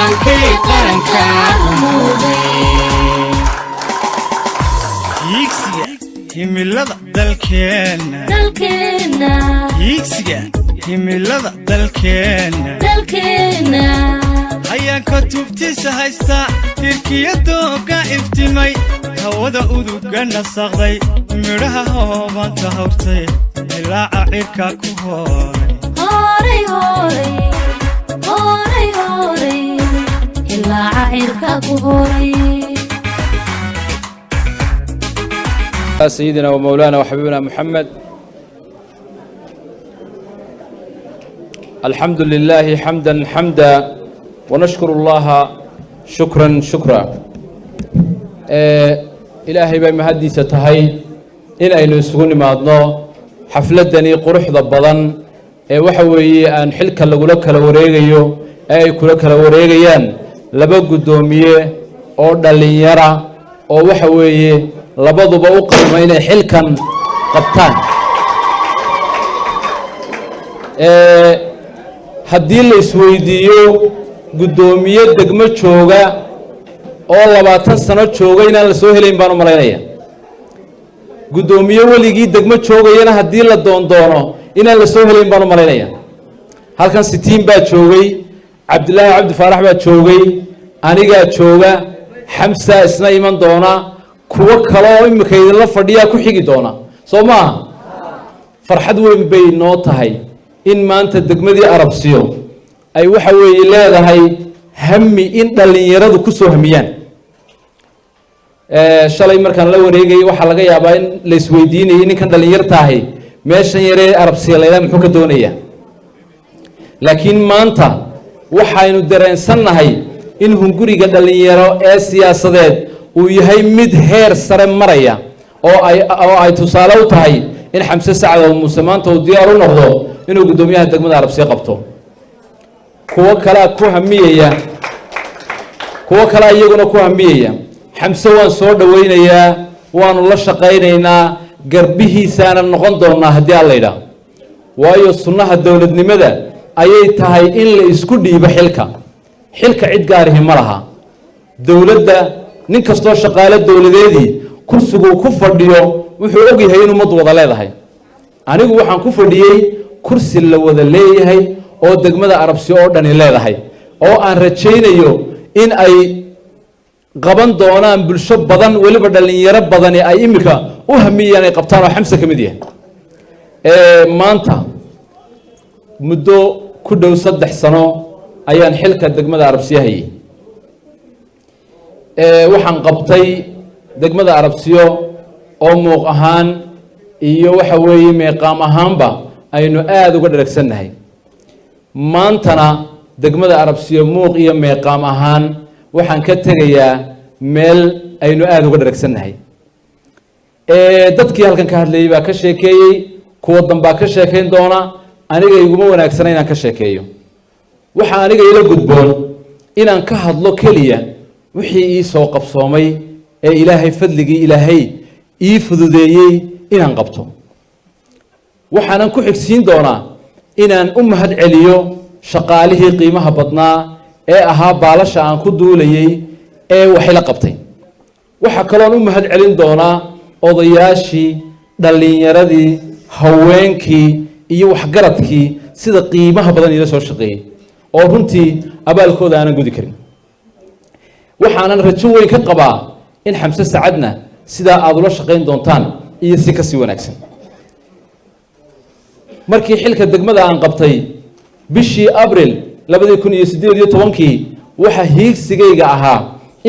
هانكي قرنكا موضي يكسيا himilada dalkeena higsiga himilada dalkeena ayaan ka tubtiisa haysta tirkiyadooga iftimay hawada uduga nasaqday midhaha hoobanta hawrtay ilaaca cirka ku hooray ilaaca cirka ku hooray سيدنا ومولانا وحبيبنا محمد الحمد لله حمدا ونشكر الله شكرا إلهي بما هدي ستهي إن أين يسغوني مادنو حفلتني قرح ضبضان وحوي أن حلك لغلق لوريغيو أي كلك لوريغيان لبقو دوميه أو دالينيرا أو وحوي labaduba u qalmay inay xilkan qabtaan haddii la isweydiiyo guddoomiye degmo jooga oo 20 sano jooga inaan la soo helayn baan u malaynaya guddoomiye weligii degmo joogayana haddii la doono inaan la soo helayn baan u malaynaya halkan sitiin baa joogay cabdilaahi cabdi faarax baa joogay anigaa jooga xamsa isna iman doona kuwa kale oo imika idinla fadhiyaa ku xigi doona soo maaha farxad weyn bay noo tahay in maanta degmadii arabsiyo ay waxa weeye leedahay hami in dhalinyaradu ku soo hamiyaan shalay markaan la wareegay waxa laga yaabaa in la isweydiinayay ninkan dhalinyartaahi meeshan yaree arabsiya leedahay muxuu ka doonayaa laakiin maanta waxaynu dareensannahay in hunguriga dhalinyaro ee siyaasadeed uu yahay mid heer sare maraya oo ay tusaale u tahay in xamse sacad oo muuse maanta uu diyaar u noqdo inuu guddoomiyaha degmada arabsiya qabto kuwa kale iyaguna ku hamiyaya xamse waan soo dhawaynayaa waanu la shaqaynaynaa garbihiisaana noqon doonaa haddii alla yidhaah waayo sunnaha dowladnimada ayay tahay in la isku dhiibo xilka cid gaarihi ma laha dowladda nin kastoo shaqaale dowladeedii kursigu ku fadhiyo wuxuu og yahay in ummadu wada leedahay anigu waxaan ku fadhiyey kursi la wada leeyahay oo degmada arabsiyo oo dhani leedahay oo aan rajaynayo in ay qaban doonaan bulsho badan weliba dhalinyaro badani ay imika u hamiyaan ay qabtaan oo xamse ka mid yahay maanta muddo ku dhow 3 sano ayaan xilka degmada arabsiyo hayay waxaan qabtay degmada arabsiyo oo muuq ahaan iyo waxa weeye meeqaam ahaanba aynu aad uga dharagsannahay maantana degmada arabsiyo muuq iyo meeqaam ahaan waxaan ka tegayaa meel aynu aad uga dharagsannahay dadkii halkan ka hadlayay baa ka sheekeeyey kuwa danbaa ka sheekayn doona aniga iguma wanaagsana inaan ka sheekeeyo waxaa aniga ila gudboon inaan ka hadlo keliya wixii ii soo qabsoomay ee ilaahay fadligii ilaahay ii fududeeyey inaan qabto waxaanan ku xigsiin doonaa inaan u mahad celiyo shaqaalihii qiimaha badnaa ee ahaa baalasha aan ku duulayay ee waxila qabtay waxa kaloon u mahad celin doonaa odayaashii dhalinyaradii haweenkii iyo waxgaradkii sida qiimaha badan ila soo shaqeeyay oo runtii abaalkooda aanan gudi karin waxaanan rajo weyn ka qabaa in xamse sacadna sidaa aad ula shaqayn doontaan iyo si ka sii wanaagsan markii xilka degmada aan qabtay bishii abril 2018 waxa hiigsigayga ahaa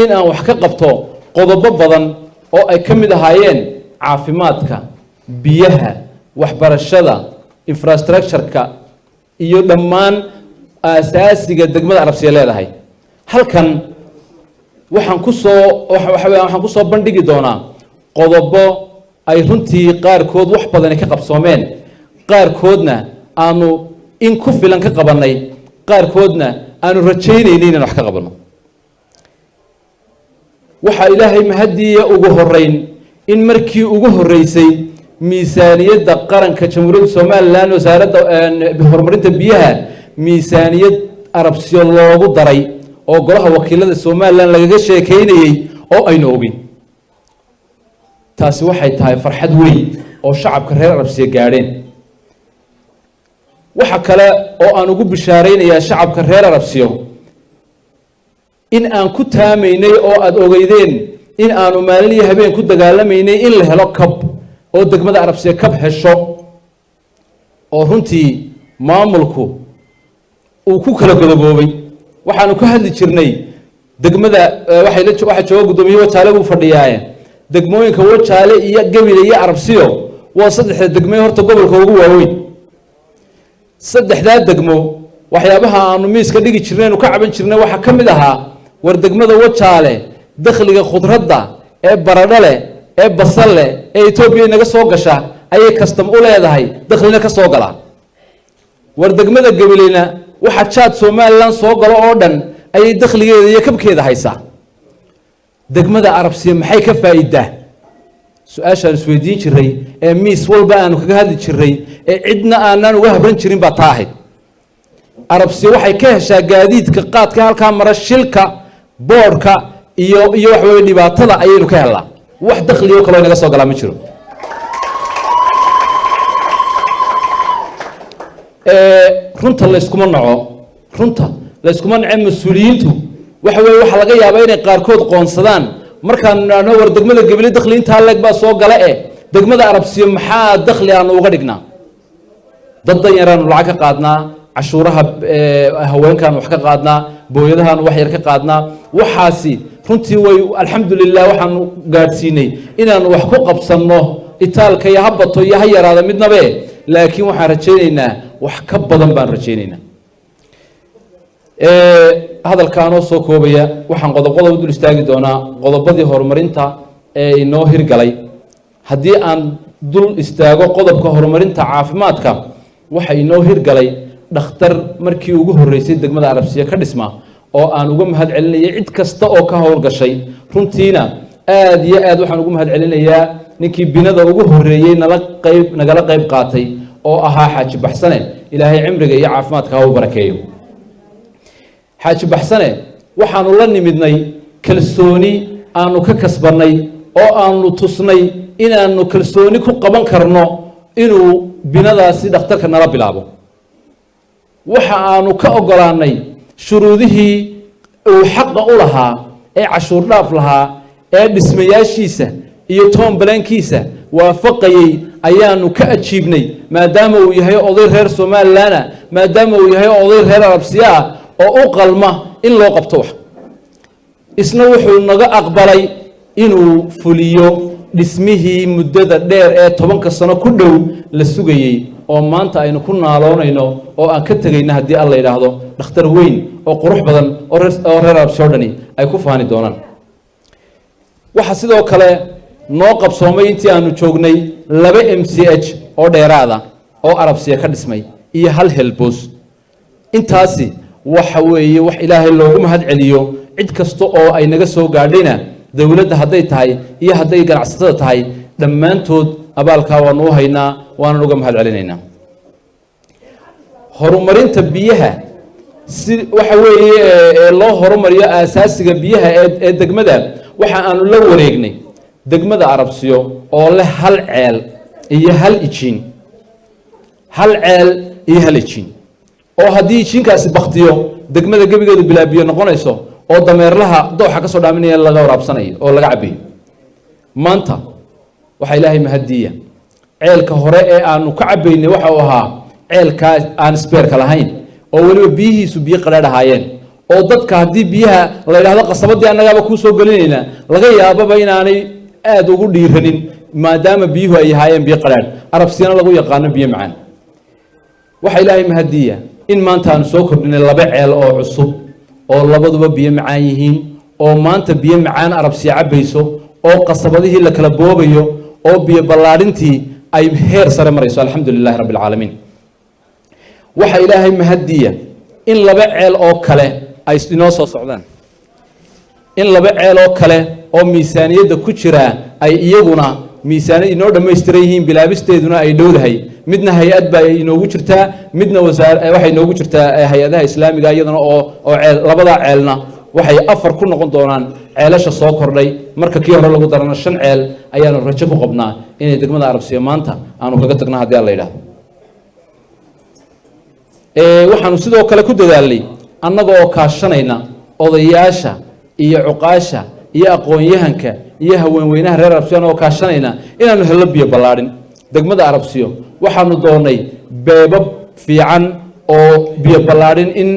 in aan wax ka qabto qodobo badan oo ay ka mid ahaayeen caafimaadka biyaha waxbarashada infrastructure-ka iyo dhammaan asaasiga degmada arabsiya leedahay halkan waxaan ku soo bandhigi doonaa qodobo ay runtii qaarkood wax badan ka qabsoomeen qaarkoodna aanu in ku filan ka qabanay qaarkoodna aanu rajaynaynin inaan wax ka qabano waxa ilaahay mahadiya ugu horeyn in markii ugu horeysay miisaaniyadda qaranka jamhuuriyadda Soomaaliland wasaaradda horumarinta biyaha miisaaniyad arabsiyo loogu daray oo golaha wakiilada Soomaaliland lagaga sheekeynayay oo aynu ogin taasi waxay tahay farxad weyn oo shacabka reer Arabsiya gaadheen waxa kale oo aan ugu bishaareynayaa shacabka reer Arabsiya in aan ku taamaynay oo aad ogeydeen in aanu maalin iyo habeen ku dagaalamaynay in la helo kab oo degmada Arabsiya kab hesho oo runtii maamulku uu ku kala godoboobay waxaanu ka hadli jirnay degmada waxa jooga gudoomiyaha Wajaale uu fadhiyay degmooyinka Wajaale iyo Gabiley iyo Arabsiyo waa saddexda degmo horta gobolka ugu waaweyn saddexda degmo waxyaabaha aanu miiska dhigi jirnay ka caban jirnay waxa kamid ahaa war degmada Wajaale dakhliga khudradda ee baradhale ee basale ee Itoobiya naga soo gasha ayay custom u leedahay dakhliga ka soo gala war degmada Gabileyna waxa jaad Soomaaliland soo galo oo dhan ayay dakhligeeda iyo kabkeeda haysaa degmada Arabsiya maxay ka faa'iidaa su'aashaan isweydiin jiray ee miis walba aanu kaga hadli jiray ee cidna aanan uga habran jirin ba taahay Arabsiya waxay ka heshaa gaadiidka qaadka halka mara shilka boorka iyo wax weey dhibaatada ayaynu ka helaa wax dakhli oo kale naga soo galaa ma jiro runta la iskuma naco runta la iskuma nacay mas'uuliyiintu waxa weey waxa laga yaabaa inay qaar kood qoonsadaan markaan naano war degmada Gabiley dakhli inta leeg ba soo gala degmada Arabsiya maxaa dakhli aan uga dhignaa dad yaraan lacag ka qaadnaa cashuuraha haweenkan wax ka qaadnaa booyadahan wax yar ka qaadnaa waxaasi runtii way alxamdulillah waxaan gaarsiinay inaan wax ku qabsano itaalka iyo habato iyo hayaraada midnabe laakiin waxaan rajaynaynaa wax ka badan baan rajaynaynaa hadalkaan oo soo koobaya waxaan qodob dul istaagi doonaa qodobadii horumarinta ee inoo hirgalay haddii aan dul istaago qodobka horumarinta caafimaadka waxa inoo hirgalay dhakhtar markii ugu horeysay degmada Arabsiya ka dhisma oo aan uga mahad celinayay cid kasta oo ka howlgashay runtiina aad iyo aad waxaan ugu mahad celinayaa ninkii binada ugu horeeyay nagala qayb qaatay oo ahaa Xaaji Baxsane ilaahay cimriga iyo caafimaadka ha u barakeeyo Xaaji Baxsane waxaanu la nimidnay kalsooni aanu ka kasbanay oo aanu tusnay inaanu kalsooni ku qaban karno inuu binadaasi dhakhtarka nala bilaabo waxa aanu ka ogolaanay shuruudihii uu xaq u lahaa ee cashuur dhaaf lahaa ee dhismayaashiisa iyo toonbalankiisa waafaqayay ayaanu ka ajiibnay maadaama uu yahay oday reer Soomaaliland maadaama uu yahay oday reer Arabsiya oo u qalma in loo qabto wax isna wuxuu naga aqbalay inuu fuliyo dhismihii muddada dheer ee 10 sano ku dhow la sugayay oo maanta aynu ku naaloonayno oo aan ka tagayna haddii alla yiraahdo dhakhtar weyn oo qurux badan oo reer Arabsiya dhani ay ku faani doonaan waxa sidoo kale noo qabsoomay intii aanu joognay 2 MCH oo dheeraada oo Arabsiya ka dhismay iyo hal helbos intaasi waxa weeye wax ilaahay loogu mahad celiyo cid kasta oo ay naga soo gaadhayna dawladda haday tahay iyo haday ganacsatada tahay dhammaantood abaalka waanu haynaa waana uga mahad celinaynaa horumarinta biyaha si waxa weeye loo horumariyo asaasiga biyaha ee degmada waxa aanu la wareegnay degmada Arabsiyo oo leh hal ceel iyo hal ijin oo haddii ijinkaasi baktiyo degmada gebigeedu bilaabiyo noqonayso oo dameerlaha dooxa ka soo dhaaminaya laga waraabsanayo oo laga cabiyo maanta waxa ilaahay mahadiya ceelka hore ee aanu ka cabaynay waxa uu ahaa ceelka aan speerka lahayn oo waliba biyihiisu biyo qadhaadhaayeen oo dadka haddii biyaha la yiraahdo qasabadii annagaba ku soo galinayna laga yaababa inaanay aad ugu dhiiranin maadaama biyuhu ay yahaayeen biyo qadhaadh Arabsiyana lagu yaqaan biyo macaan waxa ilaahay mahadiya in maanta aan soo kordhinay 2 ceel oo cusub oo labaduba biyo macaan yihiin oo maanta biyo macaan Arabsiya cabayso oo qasabadihii la kala boobayo oo biyo ballaarintii ay heer sare marayso alxamdulillah rabbil caalamiin waxa ilaahay mahadiya in 2 ceel oo kale ay inoo soo socdaan in 2 ceel oo kale oo miisaaniyada ku jira ay iyaguna miisaaniyad inoo dhameystiran yihiin bilaabisteeduna ay dhowdahay midna hay'ad baa inoogu jirtaa midna wasaar waxay inoogu jirtaa hay'adaha islaamiga iyadana oo ceel labada ceelna waxay 4 ku noqon doonaan ceelasha soo kordhay marka kii hore lagu darana 5 ceel ayaanu rajo ku qabnaa inay degmada Arabsiyo maanta aanu kaga tagno haddii alla yiraahdo waxaanu sidoo kale ku dadaalnay annaga oo kaashanayna odayaasha iyo cuqaasha iyo aqoon-yahanka iyo haweenweynaha reer Arabsiyo oo kaashanayna inaanu helo biyo ballaarin degmada Arabsiyo waxaanu doonay beebab fiican oo biyo ballaarin in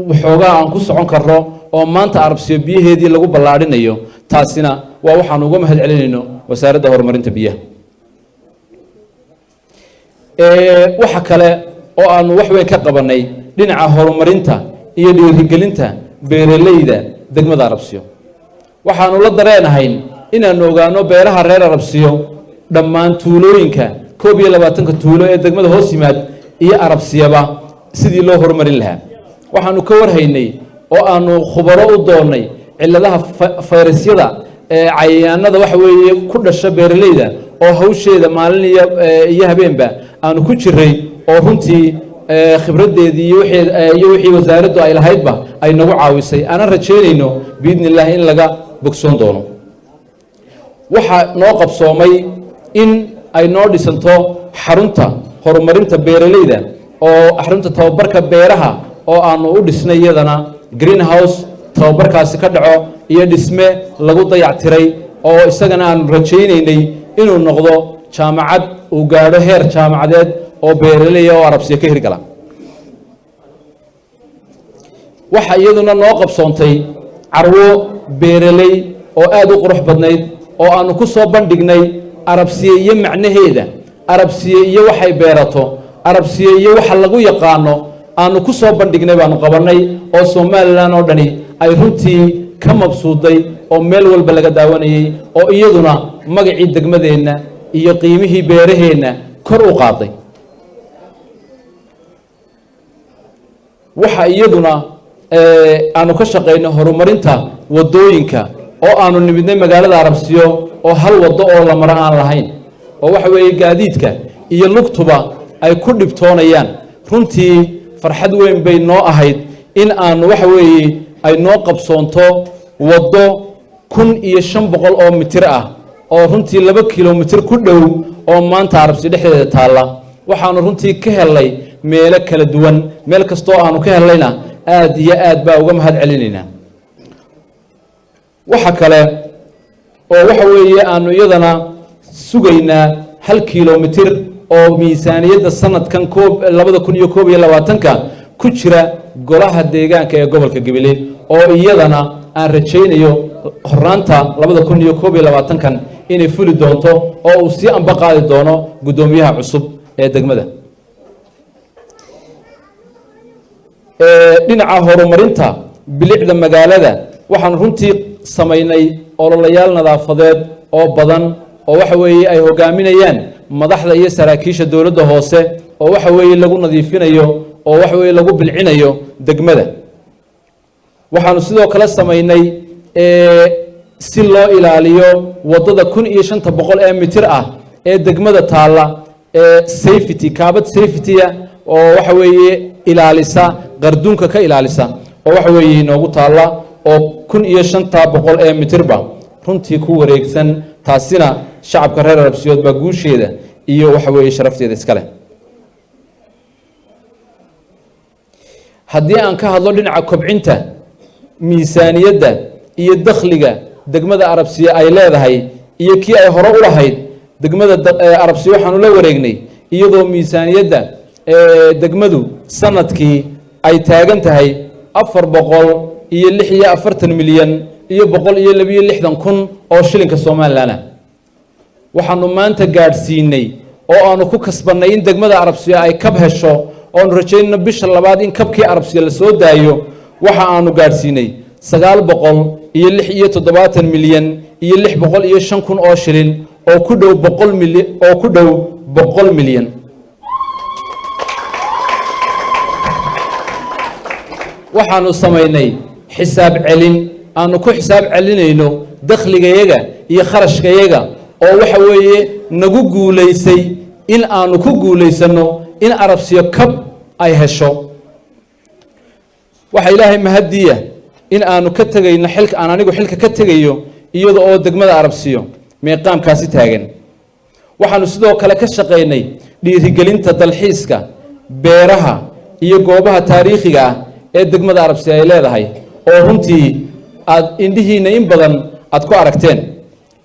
waxoogaa aan ku socon karno oo maanta Arabsiyo biyaheedii lagu ballaarinayo taasina waa waxaan uga mahad celinayno wasaaradda horumarinta biyaha waxa kale oo aanu wax weyn ka qabanay dhinaca horumarinta iyo dhiirigelinta beeralayda degmada Arabsiyo waxaanu la dareenahay inaanu ogaano beeraha reer Arabsiyo dhammaan tuulooyinka 22 tuulo ee degmada hoos yimaad iyo Arabsiyaba sidii loo horumarin lahaa waxaanu ka warhaynay oo aanu khubaro u doonay ciladaha fayrasyada cayayaanada waxa weeye ku dhasha beeralayda oo hawsheeda maalin iyo habeenba aanu ku jiray oo runtii khibradeedii iyo wixii wasaaraddu ay lahaydba ay nagu caawisay ana rajeynayno biidnillah in laga bogsoon doono waxa noo qabsoomay in ay noo dhisanto xarunta horumarinta beeralayda oo xarunta tababarka beeraha oo aanu u dhisnay iyadana greenhouse tababarkaasi ka dhaco iyo dhisme lagu dayactiray oo isagana aanu rajaynaynay inuu noqdo jaamacad uu gaadho heer jaamacadeed oo beeralay oo Arabsiyo ka hirgala waxa iyaduna noo qabsoontay carwo beeralay oo aad u qurux badnayd oo aanu ku soo bandhignay Arabsiyo iyo macnaheeda Arabsiyo iyo waxay beerato Arabsiyo iyo waxa lagu yaqaano aanu ku soo bandhignay baanu qabanay oo Soomaaliland oo dhani ay runtii ka mabsuuday oo meel walba laga daawanayay oo iyaduna magacii degmadeena iyo qiimihii beeraheena kor u qaaday waxa iyaduna aanu ka shaqeynay horumarinta wadooyinka oo aanu nimidnay magaalada Arabsiyo oo hal wado oo la maro aan lahayn oo waxa weeye gaadiidka iyo lugtuba ay ku dhibtoonayaan runtii farxad weyn bay noo ahayd in aanu waxa weeye ay noo qabsoonto wado 1500 oo mitir ah oo runtii 2 kiiloomitir ku dhow oo maanta Arabsiyo dhexdeeda taala waxaanu runtii ka helay meelo kala duwan meel kasto aanu ka helayna aad iyo aad baa uga mahad celinayna waxa kale oo waxa weeye aanu iyadana sugaynaa 1 kiiloomitir oo miisaaniyadda sanadkan 2021 ku jira golaha deegaanka ee gobolka Gabiley oo iyadana aan rajaynayo horraanta 2021 inay fuli doonto oo uu si amba qaadi doono gudoomiyaha cusub ee degmada dhinaca horumarinta bilicda magaalada waxaan runtii sameynay ololayaal nadaafadeed oo badan oo waxa weeye ay hogaaminayaan madaxda iyo saraakiisha dawladda hoose oo waxa weeye lagu nadiifinayo oo waxa weeye lagu bilcinayo degmada waxaanu sidoo kale sameynay si loo ilaaliyo wadada 1500 ee mitir ah ee degmada taala safety kaabad safety oo waxa weeye ilaalisa qarduunka ka ilaalisa oo waxa weeye noogu taala oo 1500 ee mitirba runtii ku wareegsan taasina shacabka reer Arabsiyood baa guusheeda iyo waxa weeye sharafteeda iska leh haddii aan ka hadlo dhinaca kobcinta miisaaniyadda iyo dakhliga degmada Arabsiyo ay leedahay iyo kii ay hore u lahayd degmada Arabsiyo waxaanu la wareegnay iyadoo miisaaniyadda degmadu sanadkii ay taagan tahay 446 milyan iyo 162 oo shilinka Soomaaliland waxaanu maanta gaadhsiinay oo aanu ku kasbanay in degmada Arabsiyo ay kab hesho oo rajayno bisha labaad in kabkii Arabsiyo la soo daayo waxa aanu gaadhsiinay 976 milyan iyo 605 oo shilin oo ku dhow 100 milyan waxaanu sameynay xisaab celin aanu ku xisaab celinayno dakhligayaga iyo kharashkayaga oo waxa weeye nagu guuleysay in aanu ku guuleysano in Arabsiyo kab ay hesho waxa ilaahay mahadiya in aanu ka tegayno xilka aan anigu xilka ka tegayo iyada oo degmada Arabsiyo meeqaamkaasi taagan waxaanu sidoo kale ka shaqeynay dhiirigelinta dalxiiska beeraha iyo goobaha taariikhiga ah ee degmada Arabsiyo ay leedahay oo runtii aad indhihiina in badan aad ku aragteen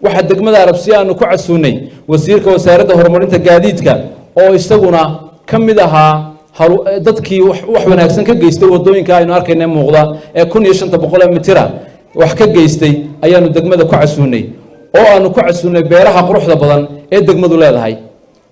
waxa degmada Arabsiyo aanu ku casuunay wasiirka wasaaradda horumarinta gaadiidka oo isaguna kamid ahaa dadkii wax wanaagsan ka geystay wadooyinka aynu arkayna muuqda ee 1500 mitir wax ka geystay ayaanu degmada ku casuunay oo aanu ku casuunay beeraha quruxda badan ee degmadu leedahay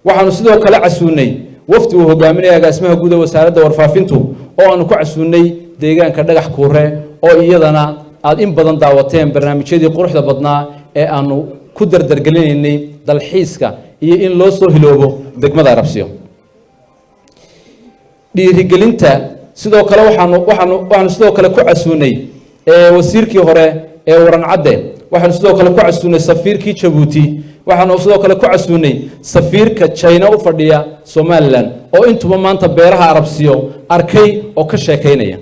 waxaanu sidoo kale casuunay wafdi uu hogaaminaya agaasimaha guud ee wasaaradda warfaafintu oo aanu ku casuunay deegaanka dhagax kuure oo iyadana aad in badan daawateen barnaamijyadii quruxda badnaa ee aanu ku dardargelinaynay dalxiiska iyo in loo soo hiloobo degmada Arabsiyo dhiirigelinta sidoo kale waxaanu sidoo kale ku casuunay wasiirkii hore ee waran cadde waxaanu sidoo kale ku casuunay safiirkii Djibouti waxaanu sidoo kale ku casuunay safiirka China u fadhiya Somaliland oo intuba maanta beeraha Arabsiyo arkay oo ka sheekeynaya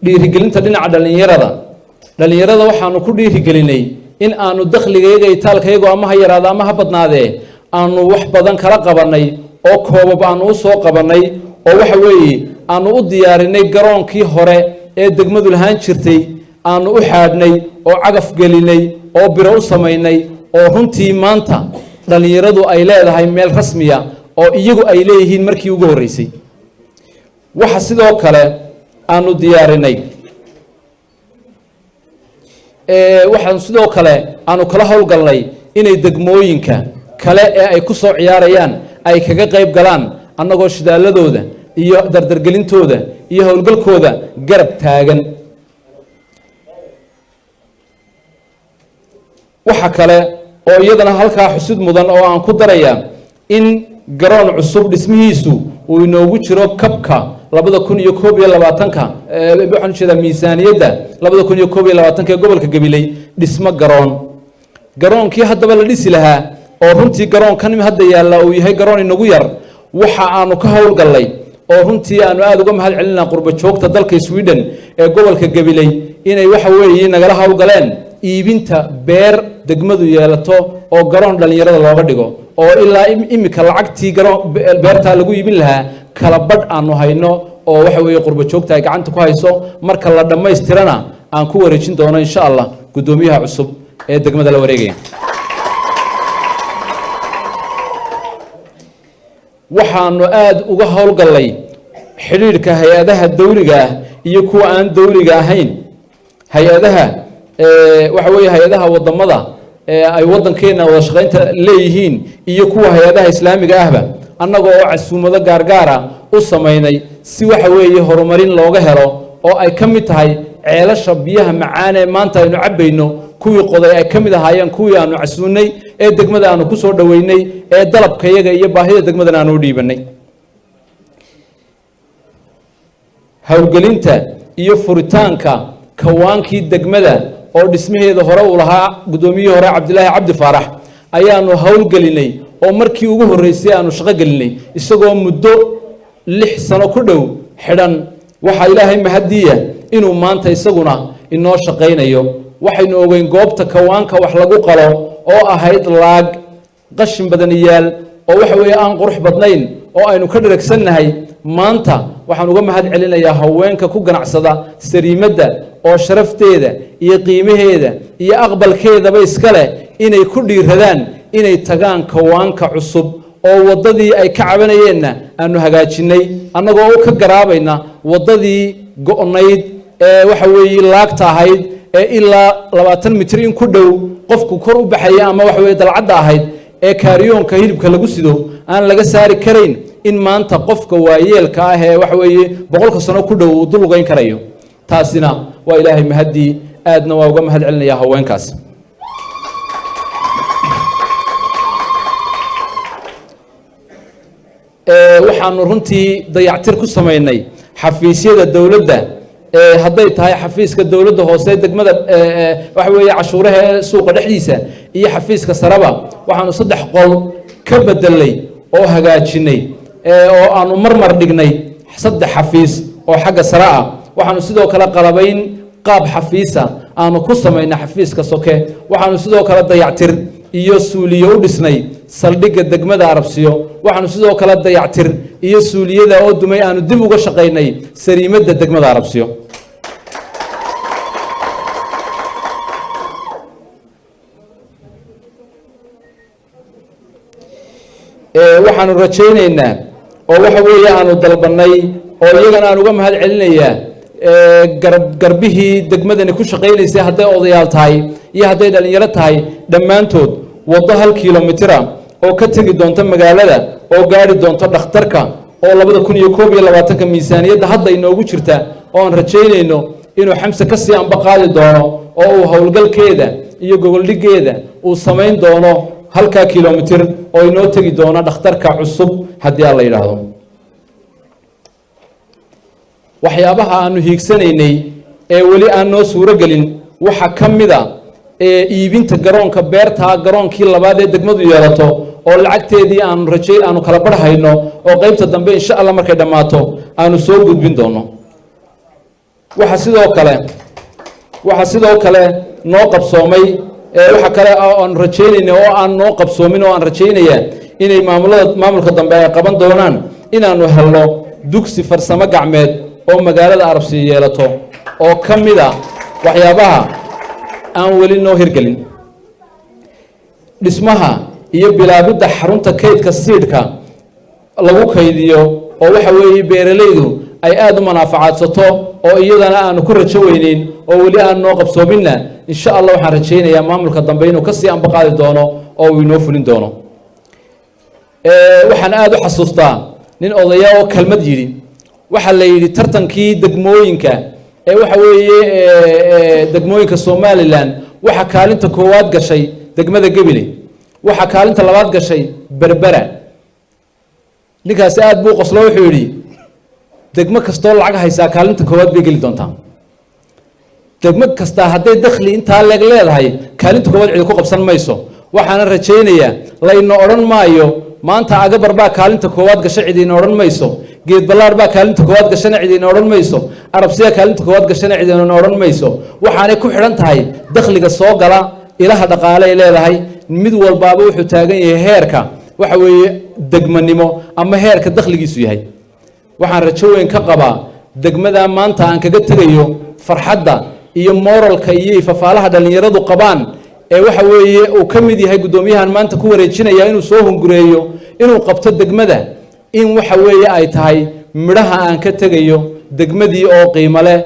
dhiirigelinta dhinaca dhalinyarada waxaanu ku dhiirigelinay in aanu dakhligayga iyo taalkayga ama ha yaraado ama ha badnaadee aanu wax badan kala qabanay oo koobab aanu u soo qabanay oo waxa weeye aanu u diyaarinay garoonkii hore ee degmadu lahaan jirtay aanu u xaadhnay oo cagaf gelinay oo biro u samaynay oo runtii maanta dhalinyaradu ay leedahay meel rasmiya oo iyagu ay leeyihiin markii ugu horeysay waxa sidoo kale aanu diyaarinay waxaan sidoo kale aanu kala howlgalnay inay degmooyinka kale ee ay ku soo ciyaarayaan ay kaga qayb galaan annagoo shidaaladooda iyo dardargelintooda iyo howlgalkooda garab taagan waxa kale oo iyadana halkaa xusid mudan oo aan ku darayaa in garoon cusub dhismihiisu uu inoogu jiro kabka 2021 waxaan jeedaa miisaaniyadda 2021 ee gobolka Gabiley dhismo garoonkii haddaba la dhisi lahaa oo runtii garoonkan hadda yaala uu yahay garoon inagu yar waxa aanu ka howlgalnay oo runtii aanu aad uga mahad celinaa qurba joogta dalka Sweden ee gobolka Gabiley inay waxa weeye nagala howlgaleen iibinta beer degmadu yeelato oo garoon dhalinyarada looga dhigo oo ilaa imika lacagtii garoon beerta lagu iibin lahaa kala badh aanu hayno oo waxa weeye qurba joogta ay gacanta ku hayso marka la dhameystirana aan ku wareejin doono insha Allah gudoomiyaha cusub ee degmada la wareegaya waxaanu aad uga howlgalnay xiriirka hay'adaha dawliga ah iyo kuwa aan dawliga ahayn hay'adaha waxa weeye hay'adaha wadamada ay wadankeena wada shaqeynta leeyihiin iyo kuwa hay'adaha islaamiga ahba annagoo casuumado gaargaara u sameynay si waxa weeye horumarin looga helo oo ay ka mid tahay ceelasha biyaha macaan ee maanta aynu cabayno kuwii qoday ay ka mid ahaayeen kuwii aanu casuunay ee degmada aanu ku soo dhaweynay ee dalabkayaga iyo baahida degmada aanu dhiibanay hawlgelinta iyo furitaanka kawaankii degmada oo dhismaheeda hore u lahaa gudoomiyihii hore Cabdilaahi Cabdi Faarax ayaanu hawlgelinay oo markii ugu horeysay aanu shaqo gelinay isagoo muddo 6 sano ku dhow xidhan waxa Ilaahay mahadiya inuu maanta isaguna inoo shaqeynayo waxaynu ogeyn goobta kawaanka wax lagu qalo oo ahayd laag qashin badan yaal oo waxa weeye aan qurux badnayn oo aynu ka dhiragsannahay maanta waxaan uga mahad celinayaa haweenka ku ganacsada sariimada oo sharafteeda iyo qiimaheeda iyo aqbalkeedaba iska leh inay ku dhiiradaan inay tagaan kawaanka cusub oo wadadii ay ka cabanayeenna aanu hagaajinay annagoo ka garaabayna wadadii go'nayd ee waxa weeye laagta ahayd ee ilaa 20 mitir in ku dhow qofku kor u baxaya ama waxa weeye dalcadda ahayd ee kaariyoonka hilibka lagu sido aan laga saari karayn in maanta qofka waayeelka ah ee waxa weeye 100 sano ku dhow uu dulqayn karayo taasina waa Ilaahay mahadii aadna waa uga mahad celinayaa haweenkaas waxaanu runtii dayactir ku sameynay xafiisyada dawladda hadday tahay xafiiska dawladda hoose degmada waxa weeye cashuuraha suuqa dhexdiisa iyo xafiiska saraba waxaanu 3 qol ka bedelay oo hagaajinay oo aanu marmar dhignay 3 xafiis oo xagga sare ah waxaanu sidoo kale qalabayn qaab xafiisa aanu ku samayna xafiiska soke waxaanu sidoo kale dayactir iyo suuliyo u dhisnay saldhigga degmada Arabsiyo waxaanu sidoo kale dayactir iyo suuliyada oo dumay aanu dib uga shaqaynay sariimadda degmada Arabsiyo waxaanu rajaynaynaa oo waxa weeye aanu dalbanay oo iyagana aan uga mahad celinayaa garbihii degmadani ku shaqaynaysay hadday odayaal tahay iyo hadday dhalinyaro tahay dhammaantood waddo 1 kilomitira oo ka tegi doonta magaalada oo gaari doonto dhakhtarka oo 2021 miisaaniyadda hadda inoogu jirta oo aan rajaynayno inuu xamse ka sii amba qaadi doono oo uu howlgalkeeda iyo gogoldhigeeda uu samayn doono 1 kilomitir oo inoo tegi doona dhakhtarka cusub haddii aan la yiraahdo waxyaabaha aanu hiigsanaynay ee wali aan noo suuro gelin waxa kamida iibinta garoonka beerta garoonkii labaad ee degmadu yeelato oo lacagteedii aanu kala barhayno oo qaybta dambe insha Allah markay dhamaato aanu soo gudbin doono waxa sidoo kale noo qabsoomay waxa kale aan rajaynayno oo aan noo qabsoomin oo aan rajaynaya inay maamulka dambe ay qaban doonaan inaanu helno dugsi farsamo gacmeed oo magaalada Arabsiyo yeelato oo kamida waxyaabaha aan wali noo hirgelin dhismaha iyo bilaabidda xarunta kaydka siidhka lagu kaydiyo oo waxa weeye beeralaydu ay aad u manaafacaadsato oo iyadana aanu ku rajo weynayn oo wali aan noo qabsoominna insha Allah waxaan rajaynayaa maamulka dambe inuu ka sii amba qaadi doono oo uu inoo fulin doono waxaan aad u xasuustaa nin odaya oo kalmad yiri waxa la yiri tartankii degmooyinka waxa weeye degmooyinka Somaliland waxa kaalinta koowaad gashay degmada Gabiley waxa kaalinta labaad gashay Berbera ninkaas aad buu qoslo wuxuu yiri degmo kasto lacag haysa kaalinta koowaad bay gali doontaa degmo kasta haday dakhli inta leedahay kaalinta koowaad cid ku qabsan mayso waxaan rajaynayaa la ino oran maayo maanta agabar baa kaalinta koowaad gashay cid ino oran mayso geed balaar baa kaalinta koowaad gashay cid ino oran mayso Arabsiya kaalinta koowaad gashay cid ino oran mayso waxaanay ku xiran tahay dakhliga soo gala ilaha dhaqaale ay leedahay mid walbaaba wuxuu taagan yahay heerka waxa weeye degmanimo ama heerka dakhligiisu yahay waxaan rajo weyn ka qabaa degmada maanta aan kaga tagayo farxadda iyo moralka iyo ifafaalaha dhalinyaradu qabaan waxa weeye uu kamid yahay gudoomiyahan maanta ku wareejinaya inuu soo hungureeyo inuu qabto degmada in waxa weeye ay tahay midhaha aan ka tagayo degmadii oo qiimo leh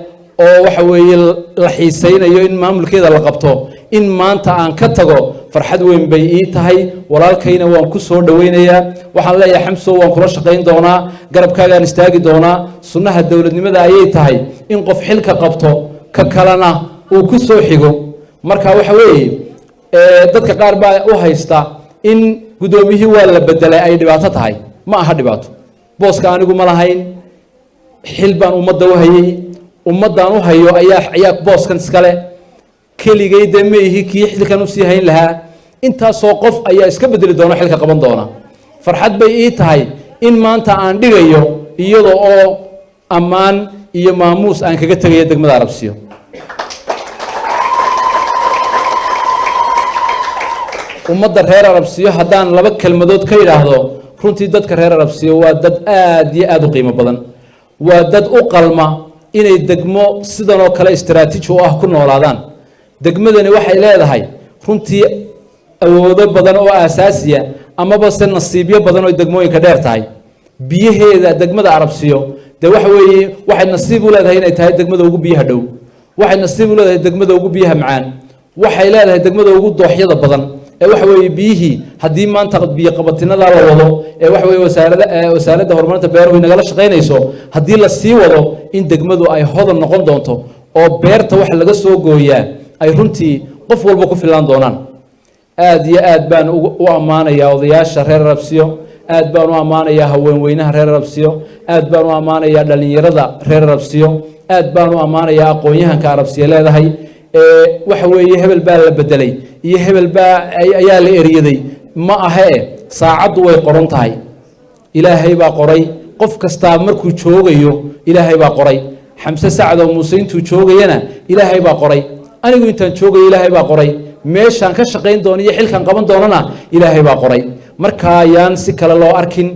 oo waxa weeye la xiisaynayo in maamulkeeda la qabto in maanta aan ka tago farxad weyn bay ii tahay walaalkayna waan ku soo dhaweynayaa waxaan leeyahay xamso waan kula shaqayn doonaa garabkaagaan istaagi doonaa sunnaha dawladnimada ayay tahay in qof xilka qabto ka kalena uu ku soo xigo marka waxa weeye dadka qaar baa u haysta in gudoomiyihii waa la bedelay ay dhibaato tahay ma aha dhibaato booska anigu ma lahayn xil baan ummadda u hayay ummaddan u hayo ayaa booskan iskale keligay deemeehi kii xilkan u sii hayn lahaa intaasoo qof ayaa iska bedeli doona xilka qaban doona farxad bay ii tahay in maanta aan dhigayo iyadoo oo ammaan iyo maamuus aan kaga tagayo degmada Arabsiyo ummadda reer Arabsiyo haddaan laba kelmadood ka yiraahdo runtii dadka reer Arabsiyo waa dad aad iyo aad u qiimo badan waa dad u qalma inay degmo sidan oo kale istiraatiiji u ah ku noolaadaan degmadani waxay leedahay runtii awoodo badan oo asaasiya ama ba se nasiibyo badan oo degmooyinka dheer tahay biyaheeda degmada Arabsiyo de waxa weeye waxay nasiib u leedahay inay tahay degmada ugu biyaha dhow waxay nasiib u leedahay degmada ugu biyaha macaan waxay leedahay degmada ugu dooxyada badan waxa weeye biyihii haddii maanta biyo qabatinada la wado waxa weeye wasaaradda horumarinta beeruhu nagala shaqaynayso haddii la sii wado in degmadu ay hodan noqon doonto oo beerta wax laga soo gooyaa ay runtii qof walba ku filaan doonaan aad iyo aad baan u ammaanayaa odayaasha reer Arabsiyo aad baan u ammaanayaa haweenweynaha reer Arabsiyo aad baan u ammaanayaa dhalinyarada reer Arabsiyo aad baan u ammaanayaa aqoon-yahanka Arabsiyo leedahay waxa weeye hebel baa la bedelay iyo hebel baa ayaa la eriyaday ma aha saacadu way qoran tahay ilaahay baa qoray qof kasta markuu joogayo ilaahay baa qoray xamse sacad oo muuse intuu joogayana ilaahay baa qoray anigu intaan joogay ilaahay baa qoray meeshaan ka shaqayn doono iyo xilkan qaban doonana ilaahay baa qoray marka ayaan si kale loo arkin